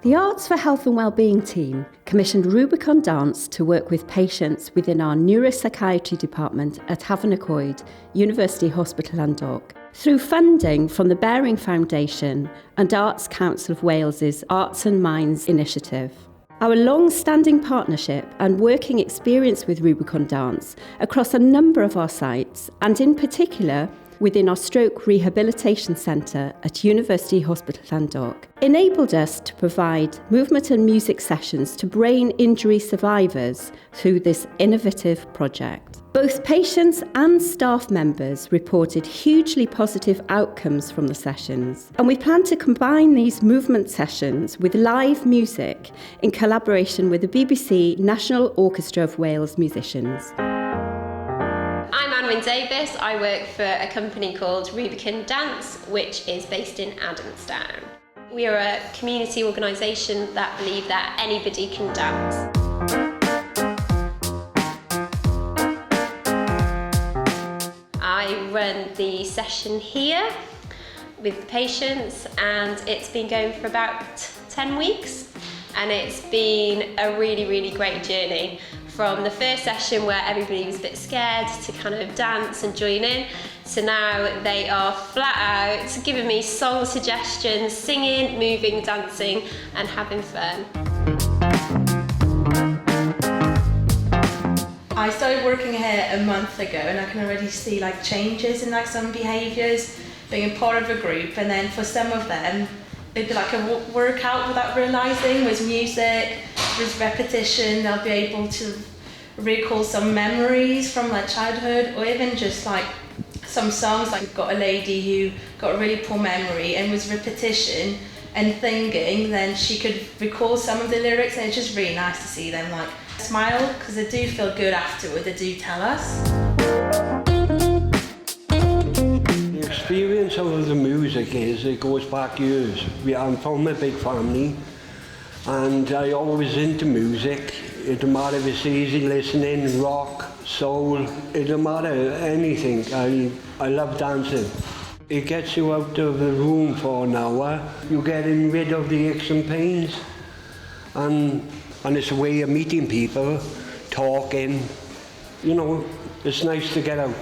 The Arts for Health and Wellbeing team commissioned Rubicon Dance to work with patients within our neuropsychiatry department at Havanacoed, University Hospital Landmark, through funding from the Bearing Foundation and Arts Council of Wales's Arts and Minds initiative. Our long-standing partnership and working experience with Rubicon Dance across a number of our sites, and in particular within our stroke rehabilitation centre at University Hospital Landmark, enabled us to provide movement and music sessions to brain injury survivors through this innovative project. Both patients and staff members reported hugely positive outcomes from the sessions, and we plan to combine these movement sessions with live music in collaboration with the BBC National Orchestra of Wales musicians. I'm Davis. I work for a company called Rubicon Dance, which is based in Adamstown. We are a community organisation that believe that anybody can dance. I run the session here with the patients, and it's been going for about 10 weeks, and it's been a really, really great journey. From the first session where everybody was a bit scared to kind of dance and join in, to now they are flat out giving me song suggestions, singing, moving, dancing and having fun. I started working here a month ago, and I can already see changes in some behaviours, being a part of a group, and then for some of them it'd be like a workout without realising, with music, with repetition. They'll be able to recall some memories from their childhood, or even just some songs. We've got a lady who got a really poor memory, and with repetition and thinking, then she could recall some of the lyrics, and it's just really nice to see them smile, because they do feel good afterward. They do tell us. The experience of the music is, it goes back years. I'm from a big family, and I always into music. It doesn't matter if it's easy listening, rock, soul, it doesn't matter, anything. I love dancing. It gets you out of the room for an hour. You're getting rid of the aches and pains. And it's a way of meeting people, talking. It's nice to get out.